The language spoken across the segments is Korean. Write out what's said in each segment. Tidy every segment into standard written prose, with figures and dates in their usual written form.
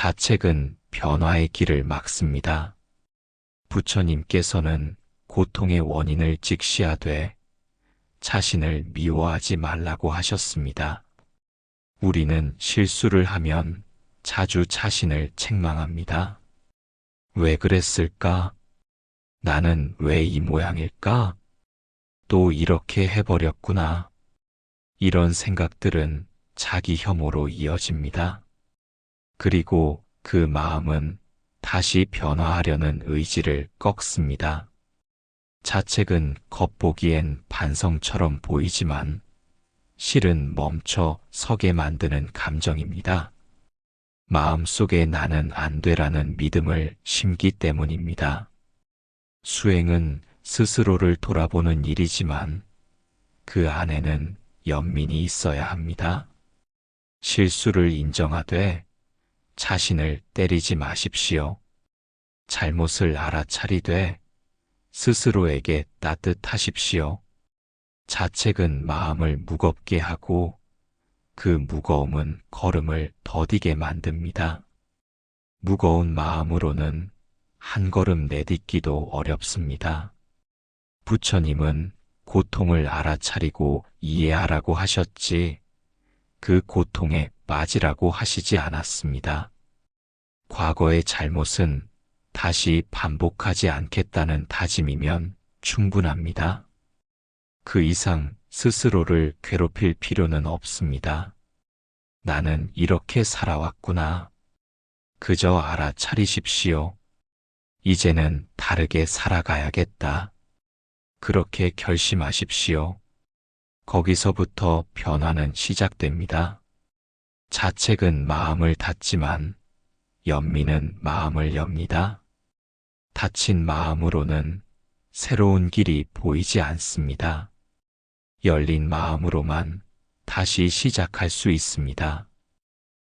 자책은 변화의 길을 막습니다. 부처님께서는 고통의 원인을 직시하되 자신을 미워하지 말라고 하셨습니다. 우리는 실수를 하면 자주 자신을 책망합니다. 왜 그랬을까? 나는 왜 이 모양일까? 또 이렇게 해버렸구나. 이런 생각들은 자기 혐오로 이어집니다. 그리고 그 마음은 다시 변화하려는 의지를 꺾습니다. 자책은 겉보기엔 반성처럼 보이지만 실은 멈춰 서게 만드는 감정입니다. 마음속에 나는 안 되라는 믿음을 심기 때문입니다. 수행은 스스로를 돌아보는 일이지만 그 안에는 연민이 있어야 합니다. 실수를 인정하되 자신을 때리지 마십시오. 잘못을 알아차리되 스스로에게 따뜻하십시오. 자책은 마음을 무겁게 하고 그 무거움은 걸음을 더디게 만듭니다. 무거운 마음으로는 한 걸음 내딛기도 어렵습니다. 부처님은 고통을 알아차리고 이해하라고 하셨지 그 고통에 빠지라고 하시지 않았습니다. 과거의 잘못은 다시 반복하지 않겠다는 다짐이면 충분합니다. 그 이상 스스로를 괴롭힐 필요는 없습니다. 나는 이렇게 살아왔구나. 그저 알아차리십시오. 이제는 다르게 살아가야겠다. 그렇게 결심하십시오. 거기서부터 변화는 시작됩니다. 자책은 마음을 닫지만 연민은 마음을 엽니다. 닫힌 마음으로는 새로운 길이 보이지 않습니다. 열린 마음으로만 다시 시작할 수 있습니다.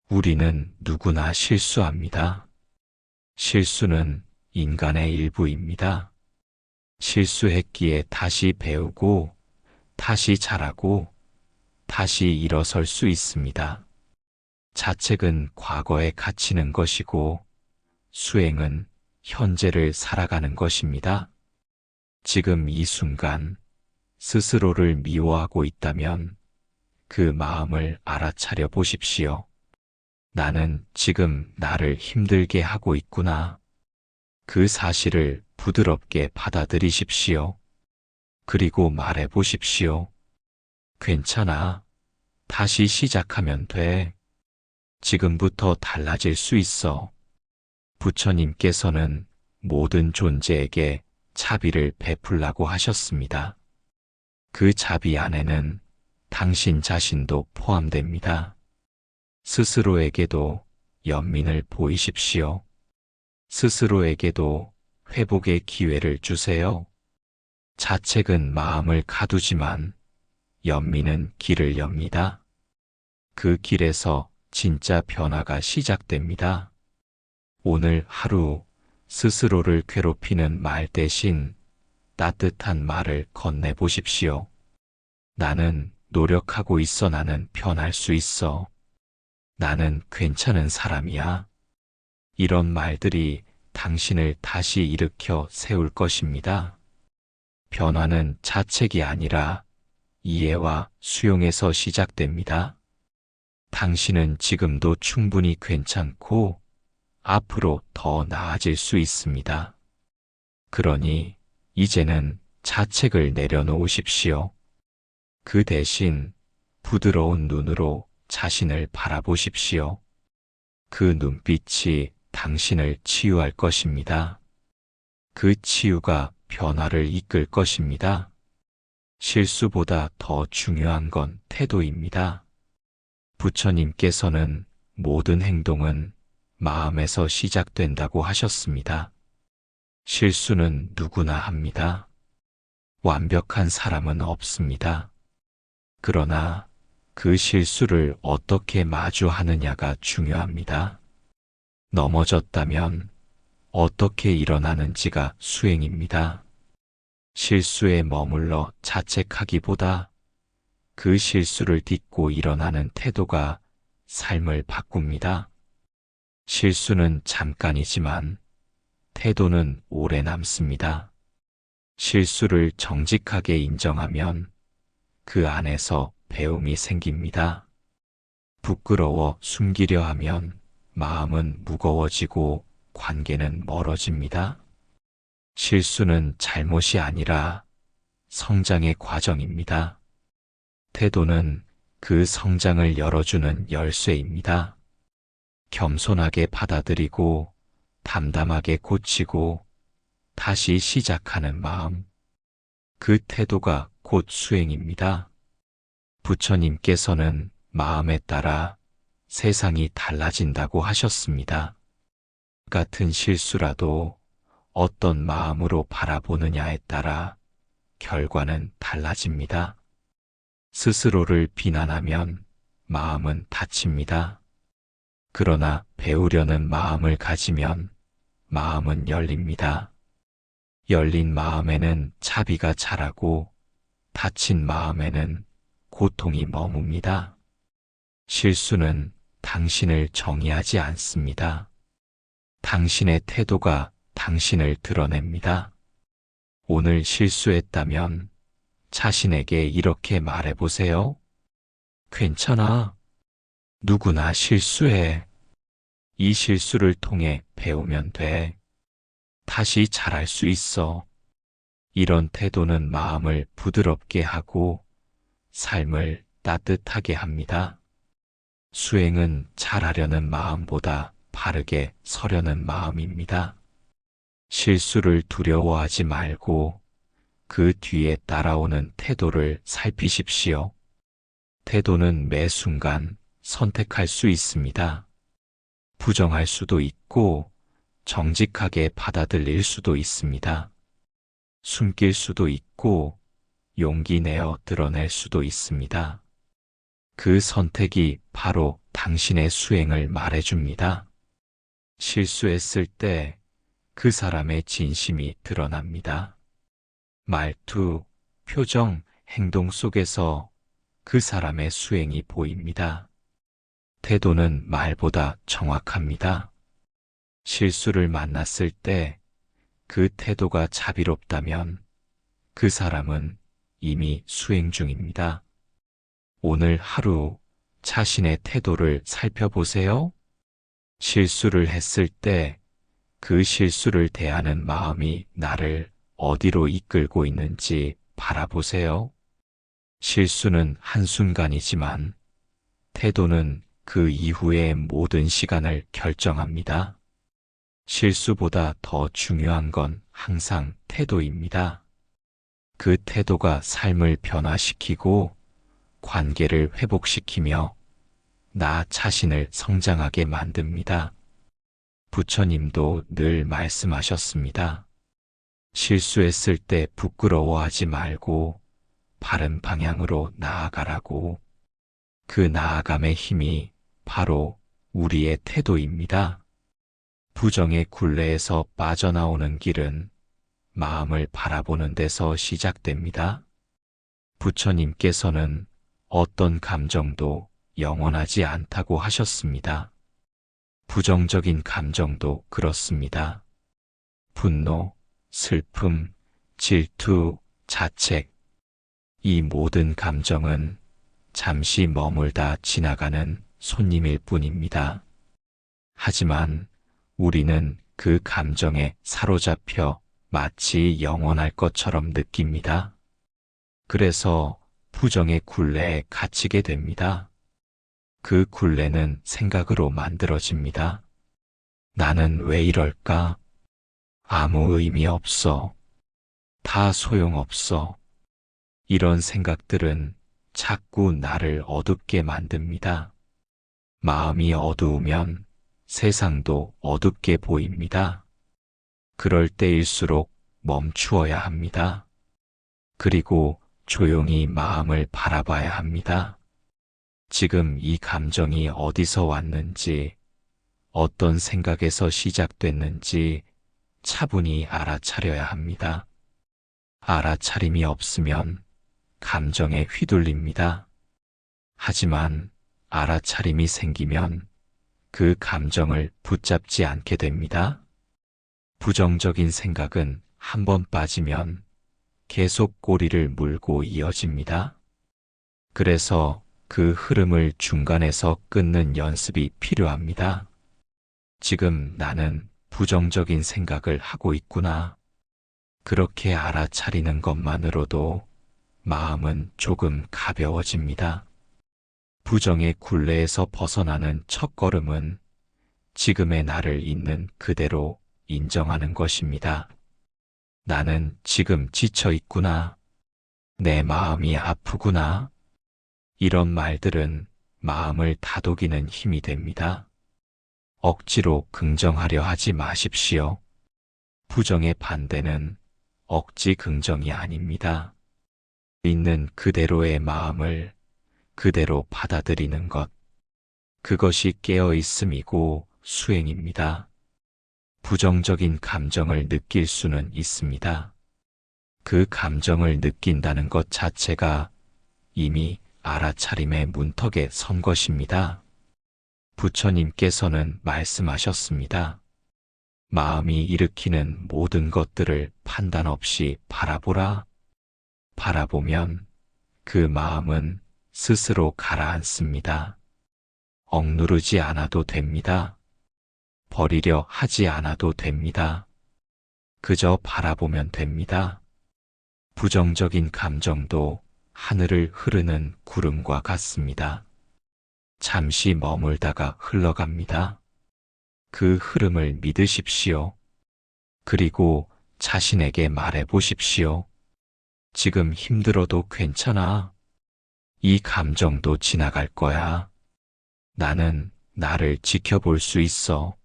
우리는 누구나 실수합니다. 실수는 인간의 일부입니다. 실수했기에 다시 배우고 다시 잘하고 다시 일어설 수 있습니다. 자책은 과거에 갇히는 것이고 수행은 현재를 살아가는 것입니다. 지금 이 순간 스스로를 미워하고 있다면 그 마음을 알아차려 보십시오. 나는 지금 나를 힘들게 하고 있구나. 그 사실을 부드럽게 받아들이십시오. 그리고 말해 보십시오. 괜찮아. 다시 시작하면 돼. 지금부터 달라질 수 있어. 부처님께서는 모든 존재에게 자비를 베풀라고 하셨습니다. 그 자비 안에는 당신 자신도 포함됩니다. 스스로에게도 연민을 보이십시오. 스스로에게도 회복의 기회를 주세요. 자책은 마음을 가두지만 연민은 길을 엽니다. 그 길에서 진짜 변화가 시작됩니다. 오늘 하루 스스로를 괴롭히는 말 대신 따뜻한 말을 건네보십시오. 나는 노력하고 있어. 나는 변할 수 있어. 나는 괜찮은 사람이야. 이런 말들이 당신을 다시 일으켜 세울 것입니다. 변화는 자책이 아니라 이해와 수용에서 시작됩니다. 당신은 지금도 충분히 괜찮고 앞으로 더 나아질 수 있습니다. 그러니 이제는 자책을 내려놓으십시오. 그 대신 부드러운 눈으로 자신을 바라보십시오. 그 눈빛이 당신을 치유할 것입니다. 그 치유가 변화를 이끌 것입니다. 실수보다 더 중요한 건 태도입니다. 부처님께서는 모든 행동은 마음에서 시작된다고 하셨습니다. 실수는 누구나 합니다. 완벽한 사람은 없습니다. 그러나 그 실수를 어떻게 마주하느냐가 중요합니다. 넘어졌다면 어떻게 일어나는지가 수행입니다. 실수에 머물러 자책하기보다 그 실수를 딛고 일어나는 태도가 삶을 바꿉니다. 실수는 잠깐이지만 태도는 오래 남습니다. 실수를 정직하게 인정하면 그 안에서 배움이 생깁니다. 부끄러워 숨기려 하면 마음은 무거워지고 관계는 멀어집니다. 실수는 잘못이 아니라 성장의 과정입니다. 태도는 그 성장을 열어주는 열쇠입니다. 겸손하게 받아들이고 담담하게 고치고 다시 시작하는 마음. 그 태도가 곧 수행입니다. 부처님께서는 마음에 따라 세상이 달라진다고 하셨습니다. 같은 실수라도 어떤 마음으로 바라보느냐에 따라 결과는 달라집니다. 스스로를 비난하면 마음은 다칩니다. 그러나 배우려는 마음을 가지면 마음은 열립니다. 열린 마음에는 자비가 자라고 다친 마음에는 고통이 머뭅니다. 실수는 당신을 정의하지 않습니다. 당신의 태도가 당신을 드러냅니다. 오늘 실수했다면 자신에게 이렇게 말해보세요. 괜찮아. 누구나 실수해. 이 실수를 통해 배우면 돼. 다시 잘할 수 있어. 이런 태도는 마음을 부드럽게 하고 삶을 따뜻하게 합니다. 수행은 잘하려는 마음보다 바르게 서려는 마음입니다. 실수를 두려워하지 말고 그 뒤에 따라오는 태도를 살피십시오. 태도는 매 순간 선택할 수 있습니다. 부정할 수도 있고 정직하게 받아들일 수도 있습니다. 숨길 수도 있고 용기 내어 드러낼 수도 있습니다. 그 선택이 바로 당신의 수행을 말해줍니다. 실수했을 때 그 사람의 진심이 드러납니다. 말투, 표정, 행동 속에서 그 사람의 수행이 보입니다. 태도는 말보다 정확합니다. 실수를 만났을 때 그 태도가 자비롭다면 그 사람은 이미 수행 중입니다. 오늘 하루 자신의 태도를 살펴보세요. 실수를 했을 때 그 실수를 대하는 마음이 나를 어디로 이끌고 있는지 바라보세요. 실수는 한순간이지만 태도는 그 이후의 모든 시간을 결정합니다. 실수보다 더 중요한 건 항상 태도입니다. 그 태도가 삶을 변화시키고 관계를 회복시키며 나 자신을 성장하게 만듭니다. 부처님도 늘 말씀하셨습니다. 실수했을 때 부끄러워하지 말고 바른 방향으로 나아가라고. 그 나아감의 힘이 바로 우리의 태도입니다. 부정의 굴레에서 빠져나오는 길은 마음을 바라보는 데서 시작됩니다. 부처님께서는 어떤 감정도 영원하지 않다고 하셨습니다. 부정적인 감정도 그렇습니다. 분노, 슬픔, 질투, 자책, 이 모든 감정은 잠시 머물다 지나가는 손님일 뿐입니다. 하지만 우리는 그 감정에 사로잡혀 마치 영원할 것처럼 느낍니다. 그래서 부정의 굴레에 갇히게 됩니다. 그 굴레는 생각으로 만들어집니다. 나는 왜 이럴까? 아무 의미 없어. 다 소용없어. 이런 생각들은 자꾸 나를 어둡게 만듭니다. 마음이 어두우면 세상도 어둡게 보입니다. 그럴 때일수록 멈추어야 합니다. 그리고 조용히 마음을 바라봐야 합니다. 지금 이 감정이 어디서 왔는지, 어떤 생각에서 시작됐는지 차분히 알아차려야 합니다. 알아차림이 없으면 감정에 휘둘립니다. 하지만 알아차림이 생기면 그 감정을 붙잡지 않게 됩니다. 부정적인 생각은 한 번 빠지면 계속 꼬리를 물고 이어집니다. 그래서 그 흐름을 중간에서 끊는 연습이 필요합니다. 지금 나는 부정적인 생각을 하고 있구나. 그렇게 알아차리는 것만으로도 마음은 조금 가벼워집니다. 부정의 굴레에서 벗어나는 첫걸음은 지금의 나를 있는 그대로 인정하는 것입니다. 나는 지금 지쳐 있구나. 내 마음이 아프구나. 이런 말들은 마음을 다독이는 힘이 됩니다. 억지로 긍정하려 하지 마십시오. 부정의 반대는 억지 긍정이 아닙니다. 있는 그대로의 마음을 그대로 받아들이는 것. 그것이 깨어있음이고 수행입니다. 부정적인 감정을 느낄 수는 있습니다. 그 감정을 느낀다는 것 자체가 이미 알아차림의 문턱에 선 것입니다. 부처님께서는 말씀하셨습니다. 마음이 일으키는 모든 것들을 판단 없이 바라보라. 바라보면 그 마음은 스스로 가라앉습니다. 억누르지 않아도 됩니다. 버리려 하지 않아도 됩니다. 그저 바라보면 됩니다. 부정적인 감정도 하늘을 흐르는 구름과 같습니다. 잠시 머물다가 흘러갑니다. 그 흐름을 믿으십시오. 그리고 자신에게 말해 보십시오. 지금 힘들어도 괜찮아. 이 감정도 지나갈 거야. 나는 나를 지켜볼 수 있어.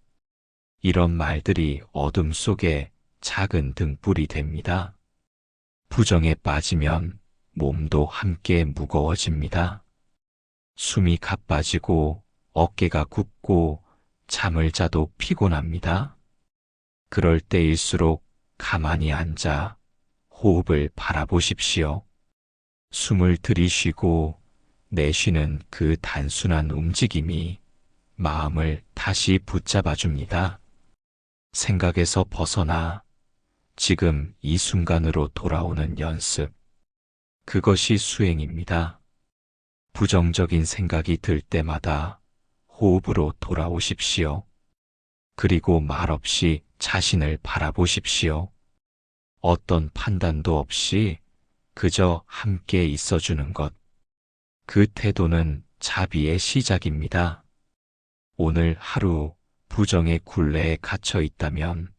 이런 말들이 어둠 속에 작은 등불이 됩니다. 부정에 빠지면 몸도 함께 무거워집니다. 숨이 가빠지고 어깨가 굽고 잠을 자도 피곤합니다. 그럴 때일수록 가만히 앉아 호흡을 바라보십시오. 숨을 들이쉬고 내쉬는 그 단순한 움직임이 마음을 다시 붙잡아 줍니다. 생각에서 벗어나 지금 이 순간으로 돌아오는 연습. 그것이 수행입니다. 부정적인 생각이 들 때마다 호흡으로 돌아오십시오. 그리고 말없이 자신을 바라보십시오. 어떤 판단도 없이 그저 함께 있어주는 것. 그 태도는 자비의 시작입니다. 오늘 하루 부정의 굴레에 갇혀 있다면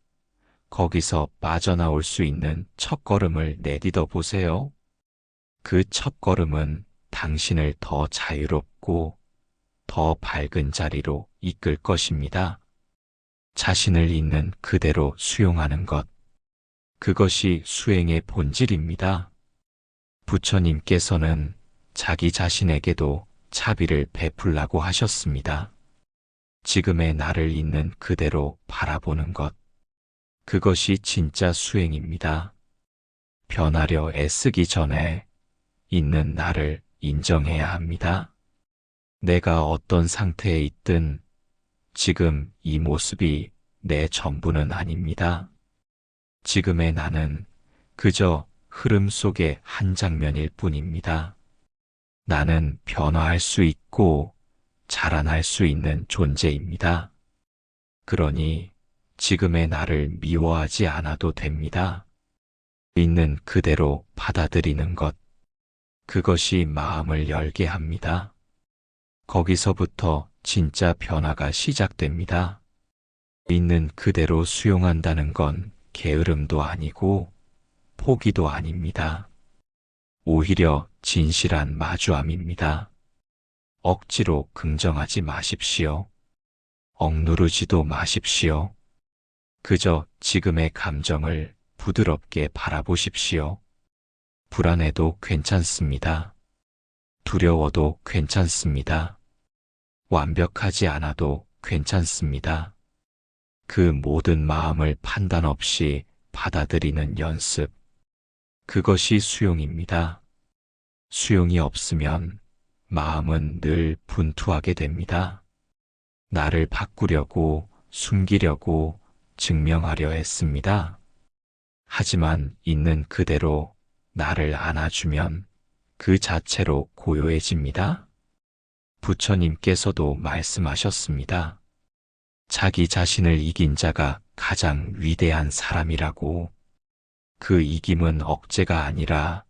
거기서 빠져나올 수 있는 첫걸음을 내딛어 보세요. 그 첫걸음은 당신을 더 자유롭고 더 밝은 자리로 이끌 것입니다. 자신을 있는 그대로 수용하는 것. 그것이 수행의 본질입니다. 부처님께서는 자기 자신에게도 자비를 베풀라고 하셨습니다. 지금의 나를 있는 그대로 바라보는 것. 그것이 진짜 수행입니다. 변하려 애쓰기 전에 있는 나를 인정해야 합니다. 내가 어떤 상태에 있든 지금 이 모습이 내 전부는 아닙니다. 지금의 나는 그저 흐름 속의 한 장면일 뿐입니다. 나는 변화할 수 있고 자라날 수 있는 존재입니다. 그러니 지금의 나를 미워하지 않아도 됩니다. 있는 그대로 받아들이는 것. 그것이 마음을 열게 합니다. 거기서부터 진짜 변화가 시작됩니다. 있는 그대로 수용한다는 건 게으름도 아니고 포기도 아닙니다. 오히려 진실한 마주함입니다. 억지로 긍정하지 마십시오. 억누르지도 마십시오. 그저 지금의 감정을 부드럽게 바라보십시오. 불안해도 괜찮습니다. 두려워도 괜찮습니다. 완벽하지 않아도 괜찮습니다. 그 모든 마음을 판단 없이 받아들이는 연습. 그것이 수용입니다. 수용이 없으면 마음은 늘 분투하게 됩니다. 나를 바꾸려고, 숨기려고, 증명하려 했습니다. 하지만 있는 그대로 나를 안아주면 그 자체로 고요해집니다. 부처님께서도 말씀하셨습니다. 자기 자신을 이긴 자가 가장 위대한 사람이라고. 그 이김은 억제가 아니라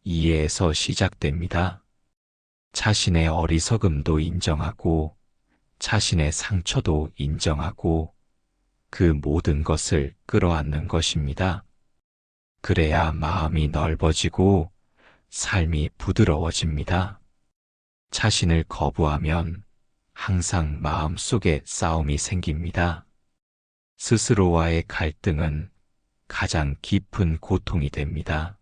이해에서 시작됩니다. 자신의 어리석음도 인정하고, 자신의 상처도 인정하고, 그 모든 것을 끌어안는 것입니다. 그래야 마음이 넓어지고 삶이 부드러워집니다. 자신을 거부하면 항상 마음속에 싸움이 생깁니다. 스스로와의 갈등은 가장 깊은 고통이 됩니다.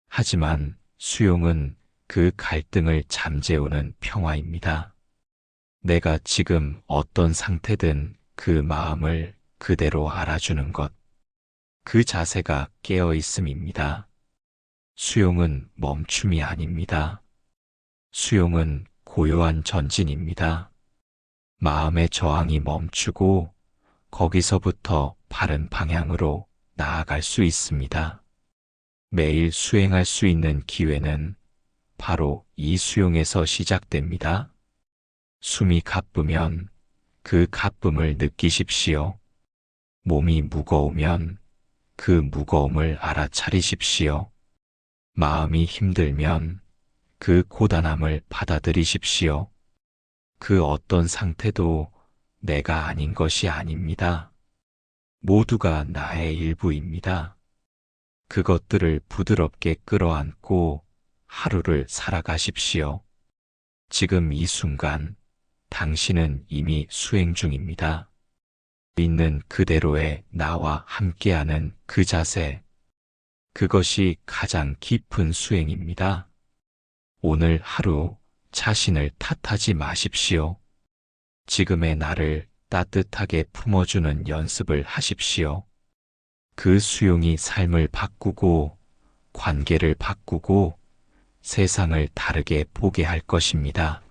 하지만 수용은 그 갈등을 잠재우는 평화입니다. 내가 지금 어떤 상태든 그 마음을 그대로 알아주는 것, 그 자세가 깨어 있음입니다. 수용은 멈춤이 아닙니다. 수용은 고요한 전진입니다. 마음의 저항이 멈추고 거기서부터 바른 방향으로 나아갈 수 있습니다. 매일 수행할 수 있는 기회는 바로 이 수용에서 시작됩니다. 숨이 가쁘면 그 가쁨을 느끼십시오. 몸이 무거우면 그 무거움을 알아차리십시오. 마음이 힘들면 그 고단함을 받아들이십시오. 그 어떤 상태도 내가 아닌 것이 아닙니다. 모두가 나의 일부입니다. 그것들을 부드럽게 끌어안고 하루를 살아가십시오. 지금 이 순간 당신은 이미 수행 중입니다. 있는 그대로의 나와 함께하는 그 자세, 그것이 가장 깊은 수행입니다. 오늘 하루 자신을 탓하지 마십시오. 지금의 나를 따뜻하게 품어주는 연습을 하십시오. 그 수용이 삶을 바꾸고 관계를 바꾸고 세상을 다르게 보게 할 것입니다.